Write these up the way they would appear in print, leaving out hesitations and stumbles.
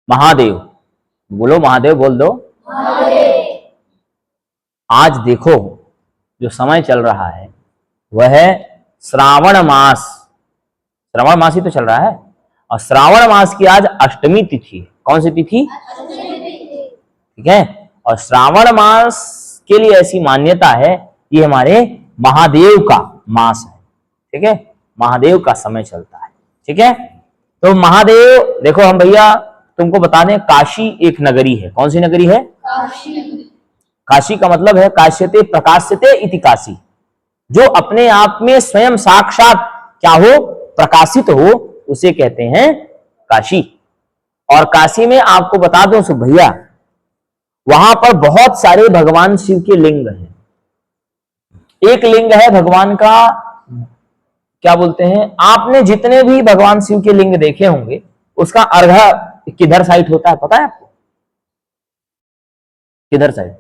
महादेव। बोलो महादेव, बोल दो महादेव। आज देखो जो समय चल रहा है वह है श्रावण मास। श्रावण मास ही तो चल रहा है और श्रावण मास की आज अष्टमी तिथि है। कौन सी तिथि? ठीक है। और श्रावण मास के लिए ऐसी मान्यता है, ये हमारे महादेव का मास है। ठीक है, महादेव का समय चलता है। ठीक है, तो महादेव देखो, हम भैया तुमको बता दें, काशी एक नगरी है। कौन सी नगरी है? काशी। काशी का मतलब है काश्यते प्रकाश्यते इति काशी, जो अपने आप में स्वयं साक्षात क्या हो, प्रकाशित हो, उसे कहते हैं काशी। और काशी में आपको बता दूं सो भैया, वहां पर बहुत सारे भगवान शिव के लिंग हैं। एक लिंग है भगवान का, क्या बोलते हैं, आपने जितने भी भगवान शिव के लिंग देखे होंगे उसका अर्घा किधर साइड होता है पता है आपको? किधर साइड?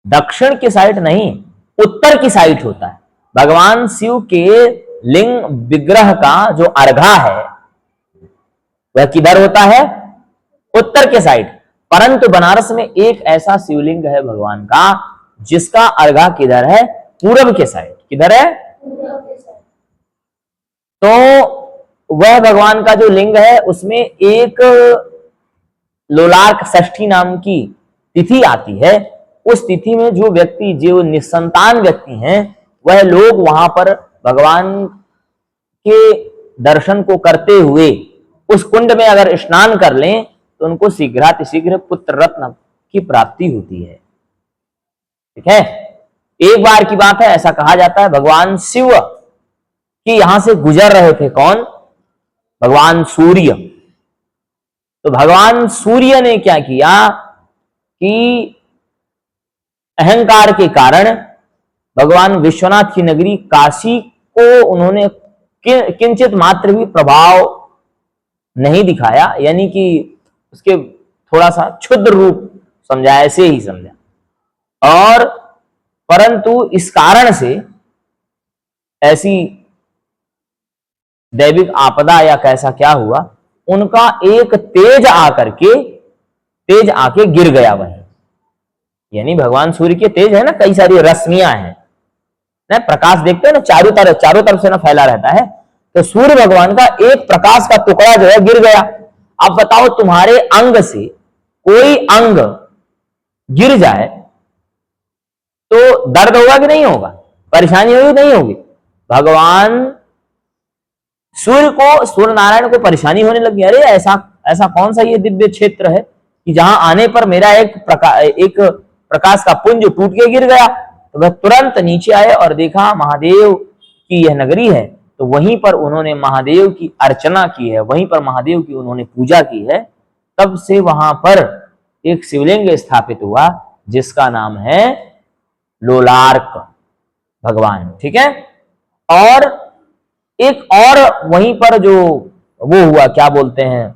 दक्षिण की साइड नहीं, उत्तर की साइड होता है। भगवान शिव के लिंग विग्रह का जो अर्घा है वह किधर होता है? उत्तर के साइड। परंतु बनारस में एक ऐसा शिवलिंग है भगवान का जिसका अर्घा किधर है? पूरब के साइड। किधर है? तो वह भगवान का जो लिंग है उसमें एक लोलार्क षष्ठी नाम की तिथि आती है। उस तिथि में जो व्यक्ति, जो निसंतान व्यक्ति हैं, वह लोग वहां पर भगवान के दर्शन को करते हुए उस कुंड में अगर स्नान कर लें तो उनको शीघ्रातिशीघ्र पुत्र रत्न की प्राप्ति होती है। ठीक है, एक बार की बात है, ऐसा कहा जाता है भगवान शिव कि यहां से गुजर रहे थे। कौन? भगवान सूर्य। तो भगवान सूर्य ने क्या किया कि अहंकार के कारण भगवान विश्वनाथ की नगरी काशी को उन्होंने किंचित मात्र भी प्रभाव नहीं दिखाया, यानी कि उसके थोड़ा सा क्षुद्र रूप समझा, ऐसे ही समझा। और परंतु इस कारण से ऐसी दैविक आपदा या कैसा क्या हुआ, उनका एक तेज आके गिर गया वहीं। यानी भगवान सूर्य के तेज है ना, कई सारी रश्मियां हैं ना, प्रकाश देखते हो ना, चारों तरफ से ना फैला रहता है। तो सूर्य भगवान का एक प्रकाश का टुकड़ा जो है गिर गया। अब बताओ, तुम्हारे अंग से कोई अंग गिर जाए तो दर्द होगा कि नहीं होगा? परेशानी होगी नहीं होगी? भगवान सूर्य नारायण को परेशानी होने लगी। अरे ऐसा कौन सा ये दिव्य क्षेत्र है कि जहां आने पर मेरा एक प्रकाश का पुंज टूट के गिर गया। तो वह तुरंत नीचे आए और देखा महादेव की यह नगरी है। तो वहीं पर उन्होंने महादेव की अर्चना की है, वहीं पर महादेव की उन्होंने पूजा की है। तब से वहां पर एक शिवलिंग स्थापित हुआ जिसका नाम है लोलार्क भगवान। ठीक है, और एक और वहीं पर जो वो हुआ, क्या बोलते हैं,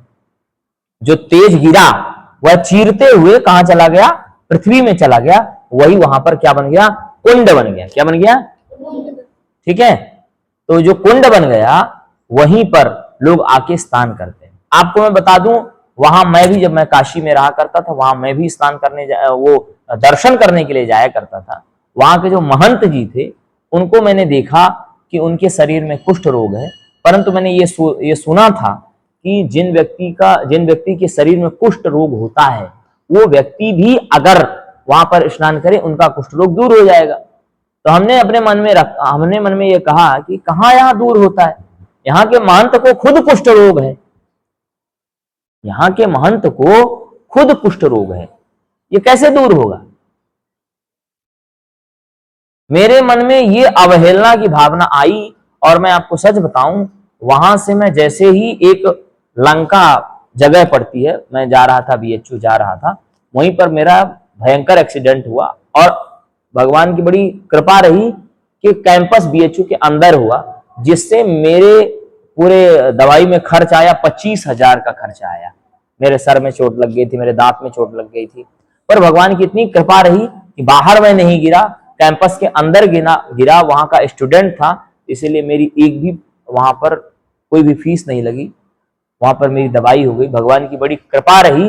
जो तेज गिरा वह चीरते हुए कहां चला गया? पृथ्वी में चला गया। वही वहां पर क्या बन गया? कुंड बन गया। क्या बन गया? ठीक है, तो जो कुंड बन गया वहीं पर लोग आके स्नान करते हैं। आपको मैं बता दूं, वहां मैं भी, जब मैं काशी में रहा करता था, वहां मैं भी स्नान करने वो दर्शन करने के लिए जाया करता था। वहां के जो महंत जी थे उनको मैंने देखा कि उनके शरीर में कुष्ठ रोग है। परंतु मैंने ये सुना था कि जिन व्यक्ति के शरीर में कुष्ठ रोग होता है, वो व्यक्ति भी अगर वहां पर स्नान करे उनका कुष्ठ रोग दूर हो जाएगा। तो हमने मन में ये कहा कि कहाँ यहाँ दूर होता है? यहाँ के महंत को खुद कुष्ठ रोग है। यहाँ के महंत को खुद कुष्ठ रोग है, ये कैसे दूर होगा? मेरे मन में ये अवहेलना की भावना आई। और मैं आपको सच बताऊं, वहां से मैं जैसे ही एक लंका जगह पड़ती है, मैं जा रहा था, बीएचयू जा रहा था, वहीं पर मेरा भयंकर एक्सीडेंट हुआ। और भगवान की बड़ी कृपा रही कि कैंपस बीएचयू के अंदर हुआ, जिससे मेरे पूरे दवाई में खर्च आया 25,000 का खर्च आया। मेरे सर में चोट लग गई थी, मेरे दांत में चोट लग गई थी, पर भगवान की इतनी कृपा रही कि बाहर मैं नहीं गिरा, कैंपस के अंदर गिरा। वहां का स्टूडेंट था, इसीलिए मेरी एक भी वहां पर कोई भी फीस नहीं लगी। वहां पर मेरी दवाई हो गई। भगवान की बड़ी कृपा रही,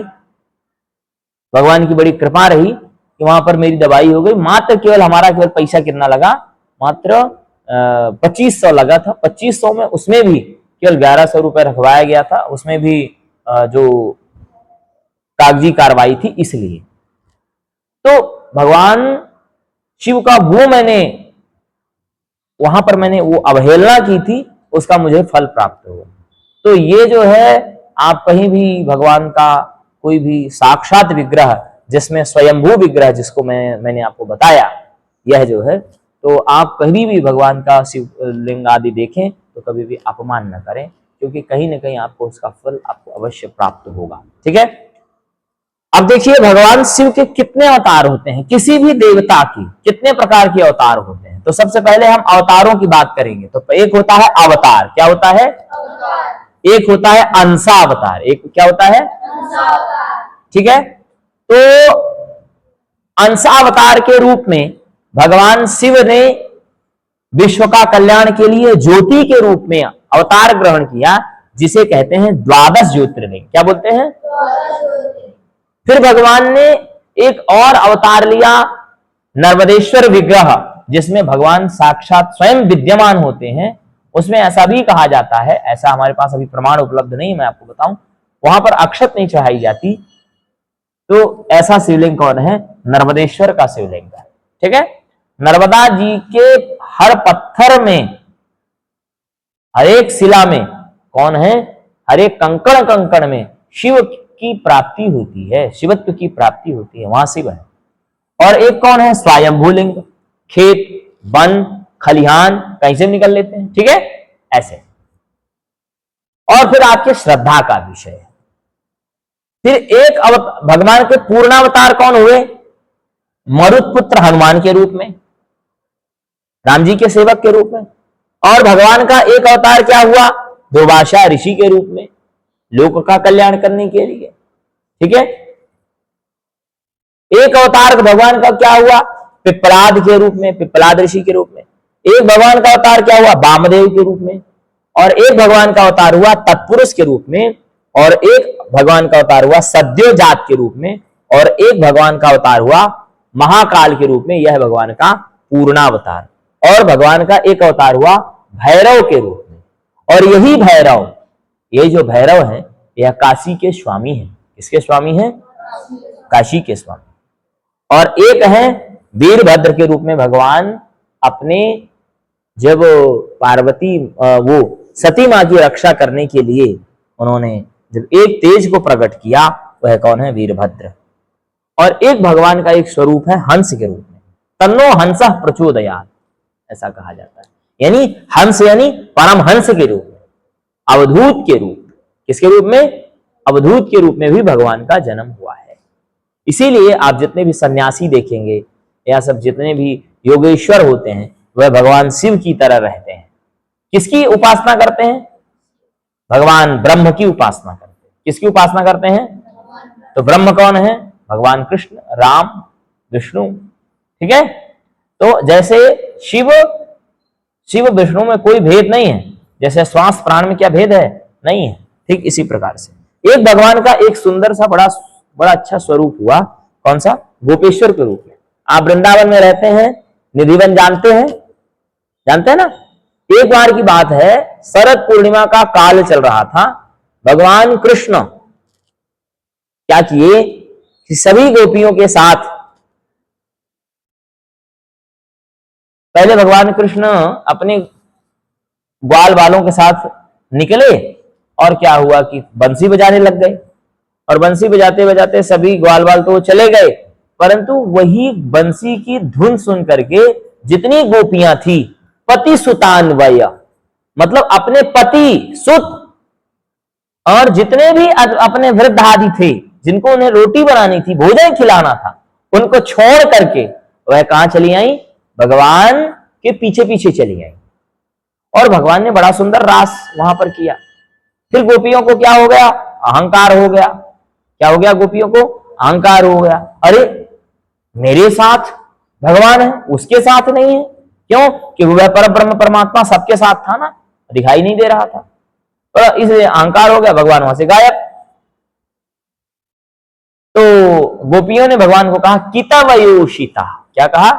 भगवान की बड़ी कृपा रही कि वहां पर मेरी दवाई हो गई। मात्र केवल हमारा केवल पैसा कितना लगा, मात्र 2500 लगा था। 2500 में उसमें भी केवल 1100 रुपए रखवाया गया था, उसमें भी जो कागजी कार्रवाई थी इसलिए। तो भगवान शिव का वो मैंने वहां पर मैंने वो अवहेलना की थी, उसका मुझे फल प्राप्त हुआ। तो ये जो है, आप कहीं भी भगवान का कोई भी साक्षात विग्रह जिसमें स्वयंभू विग्रह जिसको मैंने आपको बताया, यह जो है, तो आप कभी भी भगवान का शिवलिंग आदि देखें तो कभी भी अपमान न करें, क्योंकि कहीं ना कहीं आपको उसका फल आपको अवश्य प्राप्त होगा। ठीक है। अब देखिए भगवान शिव के कितने अवतार होते हैं, किसी भी देवता की कितने प्रकार के अवतार होते हैं। तो सबसे पहले हम अवतारों की बात करेंगे। तो एक होता है अवतार, क्या होता है अवतार। एक होता है अंशावतार, एक क्या होता है अंशावतार। ठीक है। तो अंशावतार के रूप में भगवान शिव ने विश्व का कल्याण के लिए ज्योति के रूप में अवतार ग्रहण किया, जिसे कहते हैं द्वादश ज्योतिर्लिंग। क्या बोलते हैं? फिर भगवान ने एक और अवतार लिया, नर्मदेश्वर विग्रह, जिसमें भगवान साक्षात स्वयं विद्यमान होते हैं। उसमें ऐसा भी कहा जाता है, ऐसा हमारे पास अभी प्रमाण उपलब्ध नहीं, मैं आपको बताऊं, वहां पर अक्षत नहीं चढ़ाई जाती। तो ऐसा शिवलिंग कौन है? नर्मदेश्वर का शिवलिंग है। ठीक है। नर्मदा जी के हर पत्थर में, हर एक शिला में कौन है? हर एक कंकड़ कंकड़ में शिव की प्राप्ति होती है, शिवत्व की प्राप्ति होती है, वहां शिव है। और एक कौन है? स्वयंभू लिंग, खेत वन खलिहान कहीं से निकल लेते हैं। ठीक है, ऐसे। और फिर आपके श्रद्धा का विषय है। फिर एक भगवान के पूर्णावतार कौन हुए? मरुत पुत्र हनुमान के रूप में, राम जी के सेवक के रूप में। और भगवान का एक अवतार क्या हुआ? दुर्वासा ऋषि के रूप में, लोक का कल्याण करने के लिए। ठीक है। एक अवतार भगवान का क्या हुआ? पिपलाद के रूप में, पिपलाद ऋषि के रूप में। एक भगवान का अवतार क्या हुआ? वामदेव के रूप में। और एक भगवान का अवतार हुआ तत्पुरुष के रूप में। और एक भगवान का अवतार हुआ सद्योजात के रूप में। और एक भगवान का अवतार हुआ महाकाल के रूप में। यह भगवान का पूर्णावतार। और भगवान का एक अवतार हुआ भैरव के रूप में। और यही भैरव, ये जो भैरव है, यह काशी के स्वामी है। किसके स्वामी है? काशी के स्वामी। और एक है वीरभद्र के रूप में। भगवान अपने जब पार्वती वो सती मां की रक्षा करने के लिए उन्होंने जब एक तेज को प्रकट किया, वह कौन है? वीरभद्र। और एक भगवान का एक स्वरूप है हंस के रूप में, तन्नो हंसः प्रचोदयात्, ऐसा कहा जाता है। यानी हंस यानी परम हंस के रूप में, अवधूत के रूप। किसके रूप में? अवधूत के रूप में भी भगवान का जन्म हुआ है। इसीलिए आप जितने भी सन्यासी देखेंगे या सब जितने भी योगेश्वर होते हैं, वह भगवान शिव की तरह रहते हैं। किसकी उपासना करते हैं? भगवान ब्रह्म की उपासना करते हैं। किसकी उपासना करते हैं? तो ब्रह्म कौन है? भगवान कृष्ण, राम, विष्णु। ठीक है। तो जैसे शिव विष्णु में कोई भेद नहीं है, जैसे श्वास प्राण में क्या भेद है? नहीं है। ठीक इसी प्रकार से एक भगवान का एक सुंदर सा बड़ा अच्छा स्वरूप हुआ, कौन सा? गोपेश्वर के रूप में। आप वृंदावन में रहते हैं, निधिवन जानते हैं? जानते हैं ना? एक बार की बात है, शरद पूर्णिमा का काल चल रहा था। भगवान कृष्ण क्या किए कि सभी गोपियों के साथ, पहले भगवान कृष्ण अपने ग्वाल बालों के साथ निकले, और क्या हुआ कि बंसी बजाने लग गए। और बंसी बजाते बजाते सभी ग्वाल बाल तो चले गए, परंतु वही बंसी की धुन सुन करके जितनी गोपियां थी, पति सुतान्वय, मतलब अपने पति सुत और जितने भी अपने वृद्ध आदि थे, जिनको उन्हें रोटी बनानी थी, भोजन खिलाना था, उनको छोड़ करके वह कहां चली आई? भगवान के पीछे पीछे चली आई। और भगवान ने बड़ा सुंदर रास वहां पर किया। फिर गोपियों को क्या हो गया? अहंकार हो गया। क्या हो गया? गोपियों को अहंकार हो गया। अरे मेरे साथ भगवान है, उसके साथ नहीं है। क्यों? कि वह परब्रह्म परमात्मा सबके साथ था ना, दिखाई नहीं दे रहा था। तो इसलिए अहंकार हो गया, भगवान वहां से गायब। तो गोपियों ने भगवान को कहा कितवयोषिता, क्या कहा?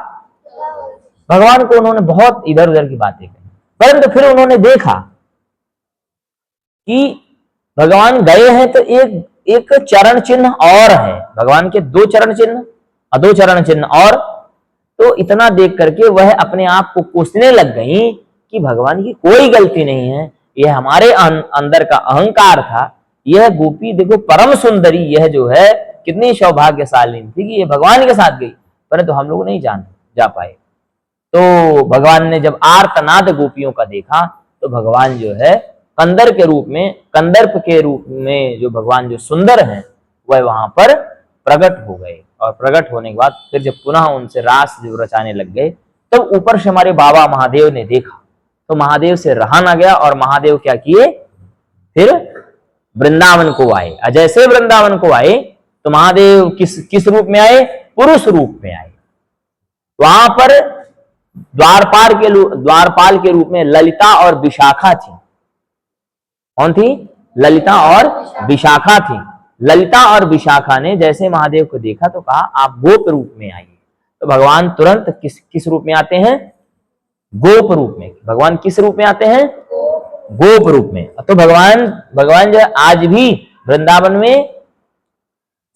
भगवान को उन्होंने बहुत इधर उधर की बातें कही, परंतु फिर उन्होंने देखा कि भगवान गए हैं तो एक चरण चिन्ह और है, भगवान के 2 चरण चिन्ह और 2 चरण चिन्ह और। तो इतना देख करके वह अपने आप को कोसने लग गई कि भगवान की कोई गलती नहीं है, यह हमारे अंदर का अहंकार था। यह गोपी देखो परम सुंदरी, यह जो है कितनी सौभाग्यशाली थी कि ये भगवान के साथ गई, परंतु हम लोग नहीं जा पाए। तो भगवान ने जब आर्तनाद गोपियों का देखा तो भगवान जो है कंदर्प के रूप में जो भगवान जो सुंदर हैं वह वहां पर प्रकट हो गए। और प्रकट होने के बाद फिर जब पुनः उनसे रास जब रचाने लग गए, तब तो ऊपर से हमारे बाबा महादेव ने देखा, तो महादेव से रहा ना गया और महादेव क्या किए, फिर वृंदावन को आए। जैसे वृंदावन को आए तो महादेव किस रूप में आए? पुरुष रूप में आए। वहां पर द्वारपाल के रूप में ललिता और विशाखा थी। कौन थी? ललिता और विशाखा थी। ललिता और विशाखा ने जैसे महादेव को देखा तो कहा आप गोप रूप में आइए। तो भगवान तुरंत किस रूप में आते हैं? गोप रूप में। भगवान किस रूप में आते हैं? गोप रूप में। तो भगवान जो आज भी वृंदावन में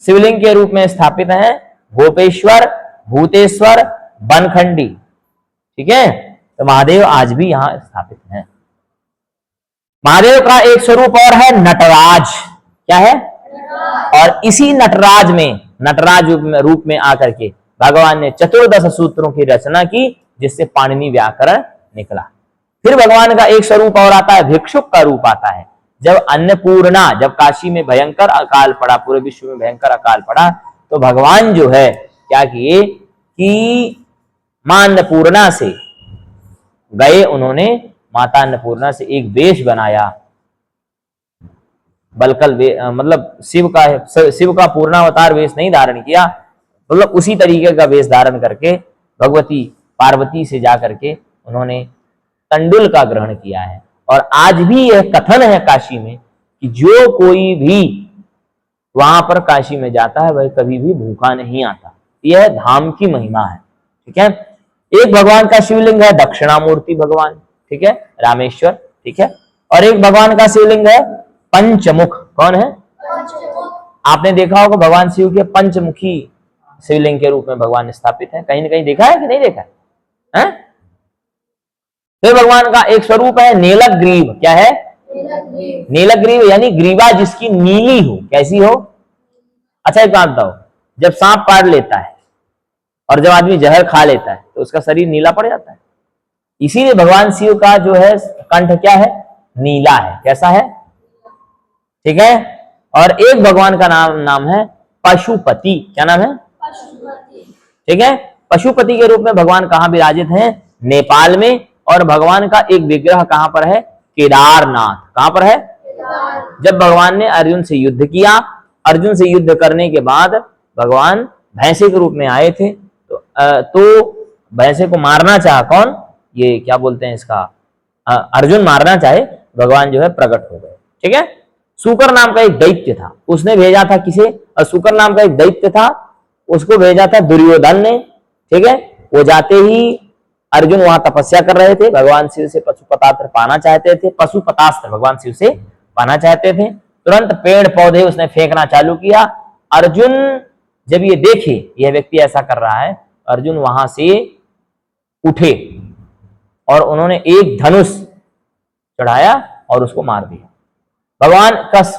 शिवलिंग के रूप में स्थापित है, गोपेश्वर, भूतेश्वर, बनखंडी। ठीक है, तो महादेव आज भी यहां स्थापित हैं। महादेव का एक स्वरूप और है नटराज। क्या है? और इसी नटराज रूप में आकर के भगवान ने चतुर्दश सूत्रों की रचना की, जिससे पाणिनि व्याकरण निकला। फिर भगवान का एक स्वरूप और आता है, भिक्षुक का रूप आता है। जब अन्नपूर्णा, जब काशी में भयंकर अकाल पड़ा, पूरे विश्व में भयंकर अकाल पड़ा, तो भगवान जो है क्या किए कि मां अन्नपूर्णा से गए, उन्होंने माता अन्नपूर्णा से एक वेश बनाया, बलकल मतलब शिव का पूर्णावतार वेश नहीं धारण किया, मतलब उसी तरीके का वेश धारण करके भगवती पार्वती से जाकर के उन्होंने तंडुल का ग्रहण किया है। और आज भी यह कथन है काशी में कि जो कोई भी वहां पर काशी में जाता है वह कभी भी भूखा नहीं आता। यह धाम की महिमा है। ठीक है, एक भगवान का शिवलिंग है दक्षिणामूर्ति भगवान, ठीक है, रामेश्वर। ठीक है, और एक भगवान का शिवलिंग है पंचमुख। कौन है? आपने देखा होगा भगवान शिव के पंचमुखी शिवलिंग के रूप में भगवान स्थापित है। कहीं न कहीं देखा है कि नहीं देखा है? फिर भगवान का एक स्वरूप है नीलग्रीव। क्या है? नीलग्रीव यानी ग्रीवा जिसकी नीली हो। कैसी हो? अच्छा एक बात बताओ, जब सांप काट लेता है और जब आदमी जहर खा लेता है तो उसका शरीर नीला पड़ जाता है। इसीलिए भगवान शिव का जो है कंठ क्या है? नीला है। कैसा है? ठीक है, और एक भगवान का नाम है पशुपति। क्या नाम है? ठीक है, पशुपति के रूप में भगवान कहां विराजित हैं? नेपाल में। और भगवान का एक विग्रह कहां पर है? केदारनाथ। कहां पर है? जब भगवान ने अर्जुन से युद्ध किया, अर्जुन से युद्ध करने के बाद भगवान भैंसे के रूप में आए थे, तो भैंसे को मारना चाहा कौन? ये क्या बोलते हैं इसका, अर्जुन मारना चाहे, भगवान जो है प्रकट हो गए। ठीक है, सूकर नाम का एक दैत्य था, उसने भेजा था किसे? और सूकर नाम का एक दैत्य था, उसको भेजा था दुर्योधन ने। ठीक है, वो जाते ही अर्जुन वहां तपस्या कर रहे थे, भगवान शिव से पशुपतास्त्र पाना चाहते थे, पशुपतास्त्र भगवान शिव से पाना चाहते थे। तुरंत पेड़ पौधे उसने फेंकना चालू किया। अर्जुन जब ये देखे यह व्यक्ति ऐसा कर रहा है, अर्जुन वहां से उठे और उन्होंने एक धनुष चढ़ाया और उसको मार दिया।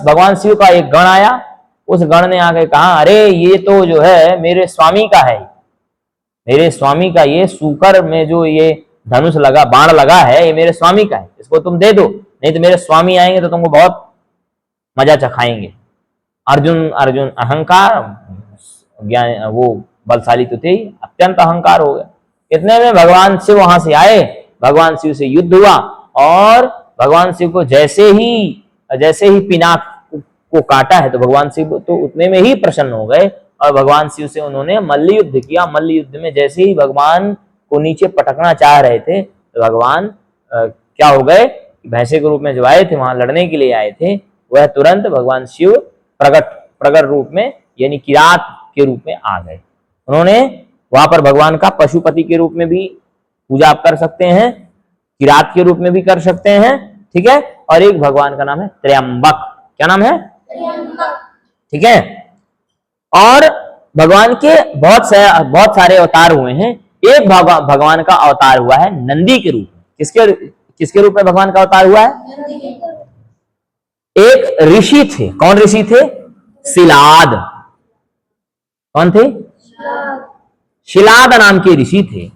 भगवान शिव का एक गण आया, उस गण ने आके कहा अरे ये तो जो है मेरे स्वामी का है, मेरे स्वामी का ये सूकर में जो ये धनुष लगा, बाण लगा है, ये मेरे स्वामी का है, इसको तुम दे दो, नहीं तो मेरे स्वामी आएंगे तो तुमको बहुत मजा चखाएंगे। अर्जुन अहंकार, ज्ञान, वो बलशाली तो थे ही, अत्यंत अहंकार हो गया। इतने में भगवान शिव वहां से आए, भगवान शिव से युद्ध हुआ और भगवान शिव को जैसे ही पिनाक को काटा है तो भगवान शिव तो उतने में ही प्रसन्न हो गए और भगवान शिव से उन्होंने मल्ल युद्ध किया। मल्ल युद्ध में जैसे ही भगवान को नीचे पटकना चाह रहे थे तो भगवान क्या हो गए? भैंसे के रूप में जो आए थे, वहां लड़ने के लिए आए थे, वह तुरंत भगवान शिव प्रगट रूप में यानी किरात के रूप में आ गए। उन्होंने वहां पर भगवान का पशुपति के रूप में भी पूजा आप कर सकते हैं, किरात के रूप में भी कर सकते हैं, ठीक है। और एक भगवान का नाम है त्र्यंबक। क्या नाम है? ठीक है। और भगवान के बहुत सारे अवतार हुए हैं। एक भगवान का अवतार हुआ है नंदी के रूप में। किसके रूप में भगवान का अवतार हुआ है? एक ऋषि थे। कौन ऋषि थे? शिलाद। कौन थे? शिलाद नाम के ऋषि थे।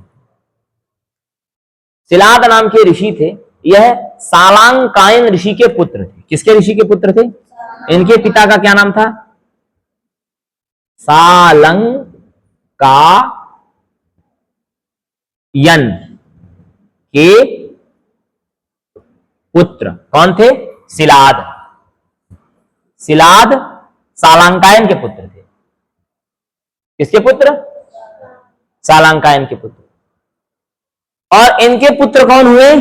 शिलाद नाम के ऋषि थे। यह सालांकायन ऋषि के पुत्र थे। किसके ऋषि के पुत्र थे? इनके पिता का क्या नाम था? सालंकायन के पुत्र कौन थे? शिलाद। शिलाद सालांकायन के पुत्र थे। किसके पुत्र? सालांकायन के पुत्र। और इनके पुत्र कौन हुए?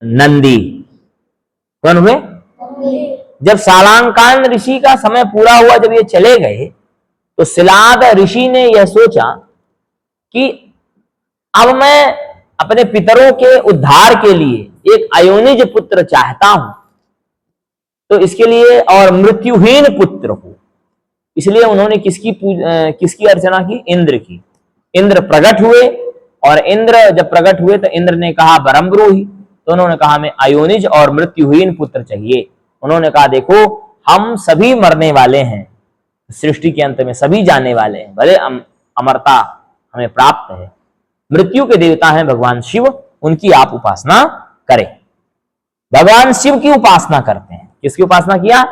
नंदी। कौन हुए? जब सालांकायन ऋषि का समय पूरा हुआ, जब ये चले गए, तो शिलाद ऋषि ने यह सोचा कि अब मैं अपने पितरों के उद्धार के लिए एक अयोनिज पुत्र चाहता हूं, तो इसके लिए और मृत्युहीन पुत्र हो। इसलिए उन्होंने किसकी अर्चना की? इंद्र की। इंद्र प्रकट हुए, और इंद्र जब प्रकट हुए तो इंद्र ने कहा बरम्ब्रूहि। तो उन्होंने कहा हमें अयोनिज और मृत्युहीन पुत्र चाहिए। उन्होंने कहा देखो, हम सभी मरने वाले हैं, सृष्टि के अंत में सभी जाने वाले हैं, भले अमरता हमें प्राप्त है। मृत्यु के देवता हैं भगवान शिव, उनकी आप उपासना करें। भगवान शिव की उपासना करते हैं। किसकी उपासना किया?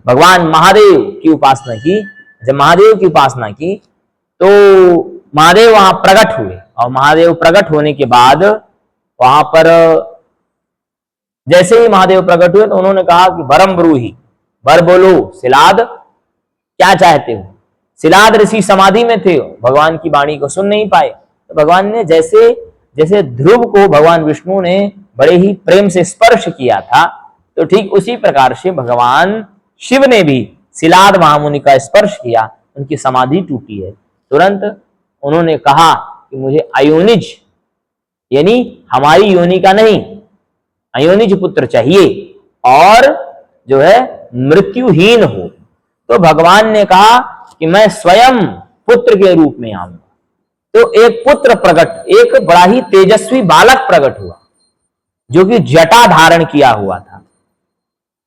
भगवान महादेव की उपासना की। जब महादेव की उपासना की तो महादेव वहां प्रकट हुए, और महादेव प्रकट होने के बाद वहां पर जैसे ही महादेव प्रकट हुए तो उन्होंने कहा कि बरम्ब्रूहि, बर बोलो शिलाद, क्या चाहते हो? शिलाद ऋषि समाधि में थे, भगवान की वाणी को सुन नहीं पाए। तो भगवान ने जैसे ध्रुव को भगवान विष्णु ने बड़े ही प्रेम से स्पर्श किया था, तो ठीक उसी प्रकार से भगवान शिव ने भी शिलाद महामुनि का स्पर्श किया, उनकी समाधि टूटी है। तुरंत उन्होंने कहा कि मुझे अयोनिज यानी हमारी योनि का नहीं, अयोनिज पुत्र चाहिए, और जो है मृत्युहीन हो। तो भगवान ने कहा कि मैं स्वयं पुत्र के रूप में आऊंगा। तो एक पुत्र प्रकट, एक बड़ा ही तेजस्वी बालक प्रकट हुआ, जो कि जटा धारण किया हुआ था,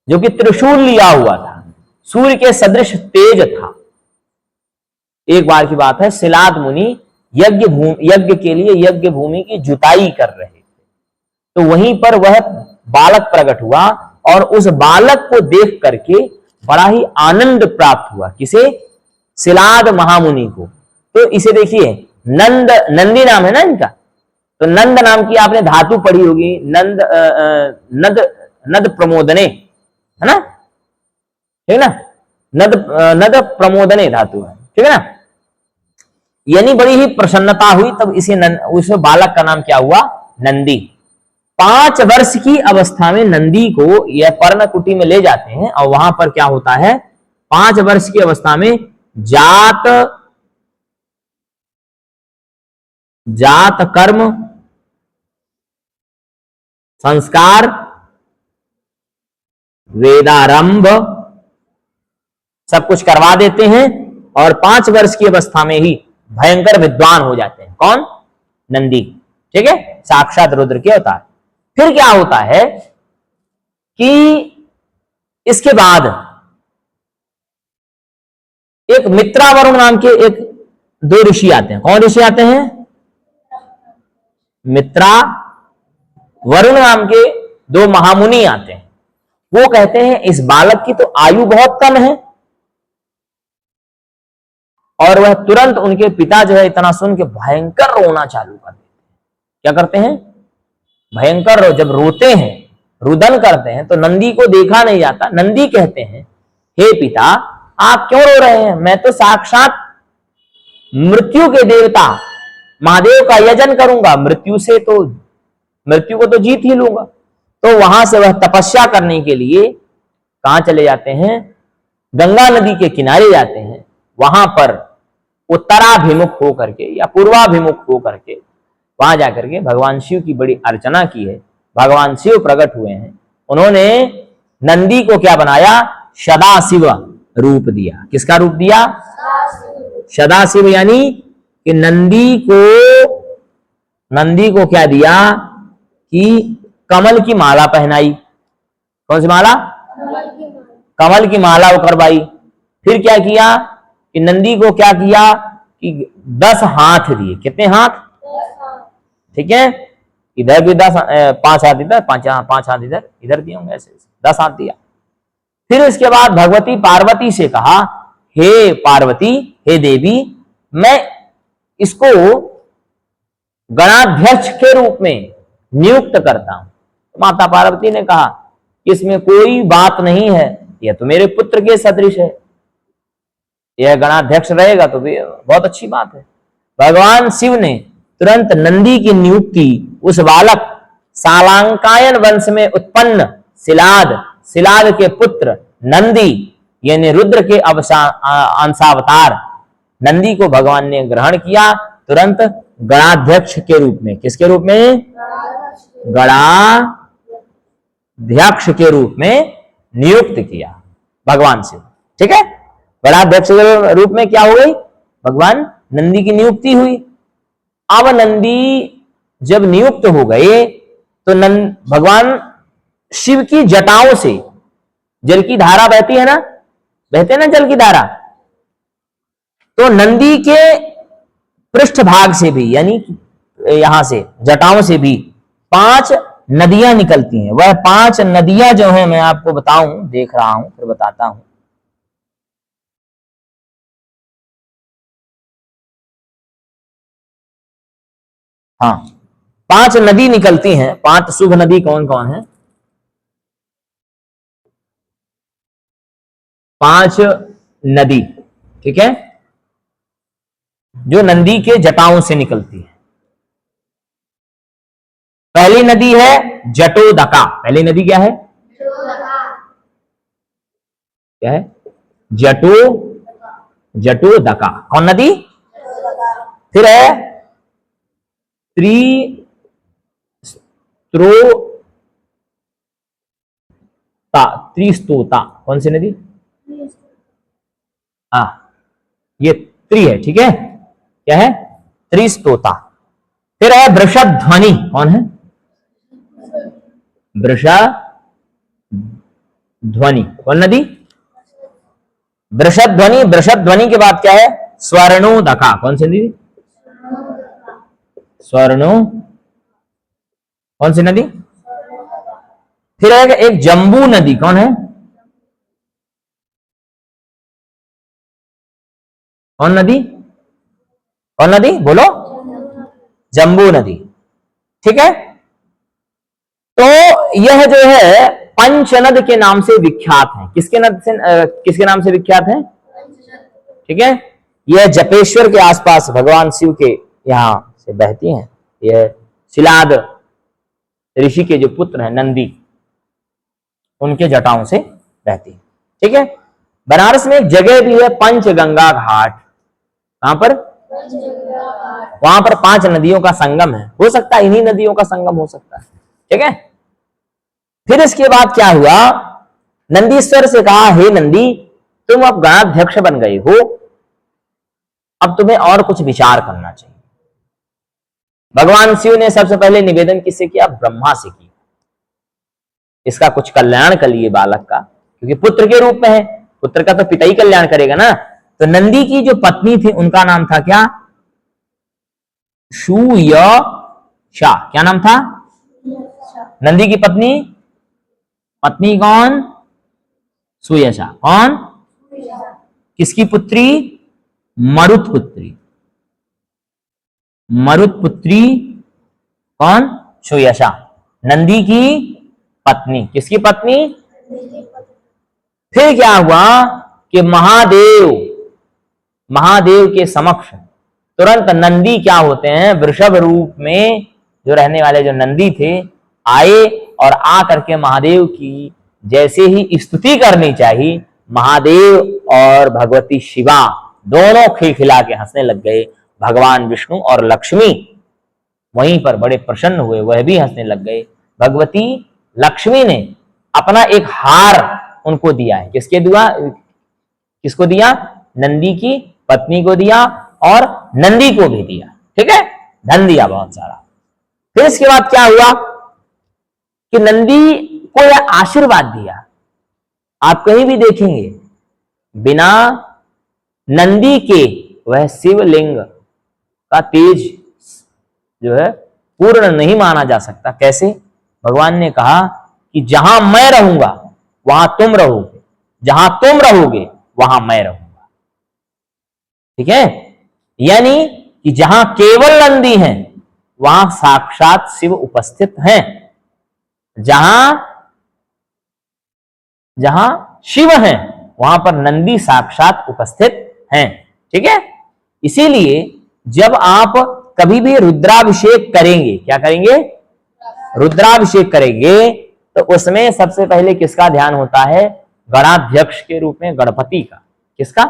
जो कि त्रिशूल लिया हुआ था, सूर्य के सदृश तेज था। एक बार की बात है, शिलाद मुनि यज्ञ के लिए यज्ञ भूमि की जुताई कर रहे थे, तो वहीं पर वह बालक प्रकट हुआ, और उस बालक को देख करके बड़ा ही आनंद प्राप्त हुआ। किसे? शिलाद महामुनि को। तो इसे देखिए, नंदी नाम है ना इनका, तो नंद नाम की आपने धातु पढ़ी होगी, नद प्रमोदने, है ना, ठीक ना, नद प्रमोदने धातु है, ठीक है ना। यानी बड़ी ही प्रसन्नता हुई, तब उस बालक का नाम क्या हुआ? नंदी। 5 वर्ष की अवस्था में नंदी को यह पर्णकुटी में ले जाते हैं, और वहां पर क्या होता है? 5 वर्ष की अवस्था में जात कर्म संस्कार वेदारंभ सब कुछ करवा देते हैं, और 5 वर्ष की अवस्था में ही भयंकर विद्वान हो जाते हैं। कौन? नंदी, ठीक है, साक्षात रुद्र के अवतार। फिर क्या होता है कि इसके बाद एक मित्रा वरुण नाम के 2 ऋषि आते हैं। कौन ऋषि आते हैं? मित्रा वरुण नाम के 2 महामुनि आते हैं। वो कहते हैं इस बालक की तो आयु बहुत कम है, और वह तुरंत, उनके पिता जो है इतना सुन के भयंकर रोना चालू कर देते हैं। क्या करते हैं? भयंकर जब रोते हैं, रुदन करते हैं, तो नंदी को देखा नहीं जाता। नंदी कहते हैं हे पिता, आप क्यों रो रहे हैं? मैं तो साक्षात मृत्यु के देवता महादेव का यजन करूंगा, मृत्यु से तो मृत्यु को तो जीत ही लूंगा। तो वहां से वह तपस्या करने के लिए कहां चले जाते हैं? गंगा नदी के किनारे जाते हैं। वहां पर उत्तराभिमुख हो करके या पूर्वाभिमुख हो करके वहां जाकर के भगवान शिव की बड़ी अर्चना की है। भगवान शिव प्रकट हुए हैं। उन्होंने नंदी को क्या बनाया? सदाशिव रूप दिया। किसका रूप दिया? सदाशिव, यानी कि नंदी को क्या दिया कि कमल की माला पहनाई। कौन सी माला? कमल की माला करवाई। फिर क्या किया कि नंदी को क्या किया कि 10 हाथ दिए। कितने हाथ? ठीक है, इधर भी 10, 5 हाथ इधर, 5 हाथ इधर, इधर दिए होंगे, ऐसे 10 हाथ दिया। फिर इसके बाद भगवती पार्वती से कहा, हे पार्वती, हे देवी, मैं इसको गणाध्यक्ष के रूप में नियुक्त करता हूं। माता पार्वती ने कहा, इसमें कोई बात नहीं है, यह तो मेरे पुत्र के सदृश है, यह गणाध्यक्ष रहेगा तो बहुत अच्छी बात है। भगवान शिव ने तुरंत नंदी की नियुक्ति उस बालक सालांकायन वंश में उत्पन्न सिलाद के पुत्र नंदी यानी रुद्र के अंशावतार नंदी को भगवान ने ग्रहण किया, तुरंत गणाध्यक्ष के रूप में। किसके रूप में? गणाध्यक्ष के रूप में नियुक्त किया भगवान शिव। ठीक है, गणाध्यक्ष के रूप में क्या हो गई? भगवान नंदी की नियुक्ति हुई। अब नंदी जब नियुक्त हो गए तो भगवान शिव की जटाओं से जल की धारा बहती है ना, बहते ना जल की धारा, तो नंदी के पृष्ठभाग से भी यानी यहां से जटाओं से भी 5 नदियां निकलती हैं। वह 5 नदियां जो हैं मैं आपको बताऊं, देख रहा हूं फिर बताता हूं। हाँ, 5 नदी निकलती हैं। 5 शुभ नदी कौन कौन है? 5 नदी, ठीक है, जो नंदी के जटाओं से निकलती है। पहली नदी है जटोदका। पहली नदी क्या है? क्या है? जटोदका। कौन नदी? फिर है त्रिस्तोता। कौन सी नदी? ये त्रि है, ठीक है, क्या है? त्रिस्तोता। फिर है वृषध्वनि। कौन है? वृषध्वनि। कौन नदी? वृषध्वनि। वृषध्वनि के बाद क्या है? स्वर्णोदका। कौन सी नदी? कौन सी नदी? फिर है एक जम्बू नदी। कौन है? कौन नदी? कौन नदी? बोलो। जम्बू नदी। ठीक है, तो यह जो है पंचनद के नाम से विख्यात है। किसके नाम से विख्यात है? ठीक है, यह जपेश्वर के आसपास भगवान शिव के यहां से बहती हैं। यह शिलाद ऋषि के जो पुत्र हैं नंदी, उनके जटाओं से बहती है। ठीक है, बनारस में एक जगह भी है पंचगंगा घाट। कहां पर? वहां पर 5 नदियों का संगम है। हो सकता है इन्हीं नदियों का संगम हो सकता है। ठीक है, फिर इसके बाद क्या हुआ? नंदीश्वर से कहा, हे नंदी, तुम अब गणाध्यक्ष बन गए हो, अब तुम्हें और कुछ विचार करना चाहिए। भगवान शिव ने सबसे पहले निवेदन किससे किया? ब्रह्मा से किया। इसका कुछ कल्याण कर लिए बालक का, क्योंकि पुत्र के रूप में है, पुत्र का तो पिता ही कल्याण करेगा ना। तो नंदी की जो पत्नी थी उनका नाम था क्या? सुयशा। क्या नाम था? नंदी की पत्नी कौन? सुयशा। कौन? किसकी पुत्री? मरुत पुत्री। कौन? सुयशा, नंदी की पत्नी। किसकी पत्नी? फिर क्या हुआ कि महादेव के समक्ष तुरंत नंदी क्या होते हैं? वृषभ रूप में जो रहने वाले जो नंदी थे आए और आ करके महादेव की जैसे ही स्तुति करनी चाहिए, महादेव और भगवती शिवा दोनों खिलखिला के हंसने लग गए। भगवान विष्णु और लक्ष्मी वहीं पर बड़े प्रसन्न हुए, वह भी हंसने लग गए। भगवती लक्ष्मी ने अपना एक हार उनको दिया है। किसको दिया? नंदी की पत्नी को दिया और नंदी को भी दिया। ठीक है, धन दिया बहुत सारा। फिर इसके बाद क्या हुआ कि नंदी को यह आशीर्वाद दिया। आप कहीं भी देखेंगे बिना नंदी के वह शिवलिंग का तेज जो है पूर्ण नहीं माना जा सकता। कैसे? भगवान ने कहा कि जहां मैं रहूंगा वहां तुम रहोगे, जहां तुम रहोगे वहां मैं रहूंगा। ठीक है, यानी कि जहां केवल नंदी हैं वहां साक्षात शिव उपस्थित हैं, जहां शिव हैं वहां पर नंदी साक्षात उपस्थित हैं। ठीक है, इसीलिए जब आप कभी भी रुद्राभिषेक करेंगे, क्या करेंगे? रुद्राभिषेक करेंगे तो उसमें सबसे पहले किसका ध्यान होता है? गणाध्यक्ष के रूप में गणपति का। किसका?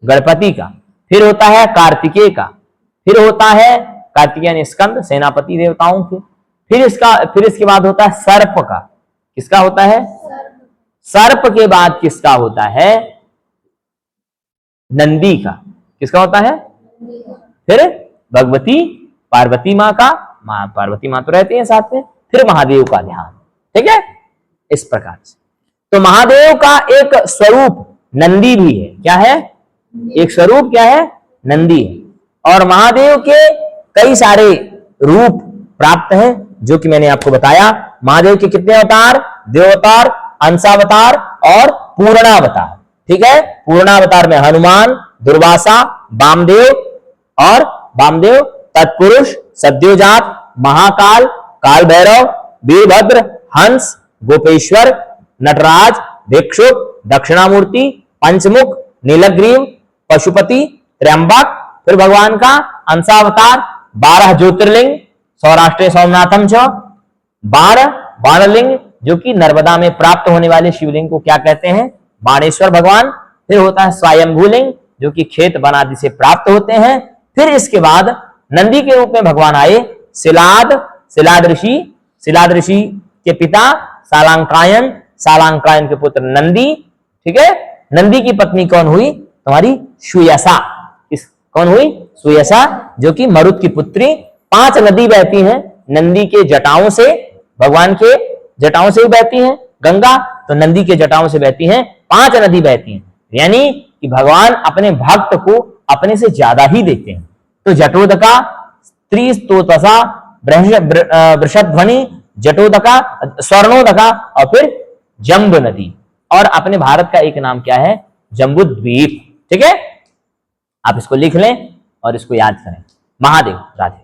गणपति का। फिर होता है कार्तिकेय का, फिर होता है कार्तिकेय स्कंद सेनापति देवताओं के, फिर इसके बाद होता है सर्प का। किसका होता है? सर्प के बाद किसका होता है? नंदी का। किसका होता है? फिर भगवती पार्वती माँ का, पार्वती माँ तो रहती है साथ में, फिर महादेव का ध्यान। ठीक है, इस प्रकार से। तो महादेव का एक स्वरूप नंदी भी है। क्या है? एक स्वरूप क्या है? नंदी है। और महादेव के कई सारे रूप प्राप्त हैं जो कि मैंने आपको बताया। महादेव के कितने अवतार? देवावतार, अंशावतार और पूर्णावतार। ठीक है, पूर्णावतार में हनुमान, दुर्वासा, वामदेव, तत्पुरुष, सद्योजात, महाकाल, काल भैरव, वीरभद्र, हंस, गोपेश्वर, नटराज, भिक्षुक, दक्षिणामूर्ति, पंचमुख, नीलग्रीव, पशुपति, त्र्यंबक। फिर भगवान का अंशावतार 12 ज्योतिर्लिंग, सौराष्ट्र सोमनाथम च 12 बाणलिंग, जो कि नर्मदा में प्राप्त होने वाले शिवलिंग को क्या कहते हैं? बाणेश्वर भगवान। फिर होता है स्वयंभूलिंग, जो कि खेत बनादि से प्राप्त होते हैं। फिर इसके बाद नंदी के रूप में भगवान आए सिलाद ऋषि के पिता सालांकायन के पुत्र नंदी। ठीक है, नंदी की पत्नी कौन हुई? तुम्हारी सुयसा। कौन हुई? सुयसा, जो कि मरुत की पुत्री। 5 नदी बहती हैं नंदी के जटाओं से, भगवान के जटाओं से भी बहती हैं गंगा, तो नंदी के जटाओं से बहती हैं 5 नदी बहती हैं। यानी कि भगवान अपने भक्त को अपने से ज्यादा ही देते हैं। तो जटोदका, त्रिस्तोतसा, वृषध्वनि, जटोदका, स्वर्णोदका और फिर जम्ब नदी। और अपने भारत का एक नाम क्या है? जम्बूद्वीप। ठीक है, आप इसको लिख लें और इसको याद करें। महादेव राधे।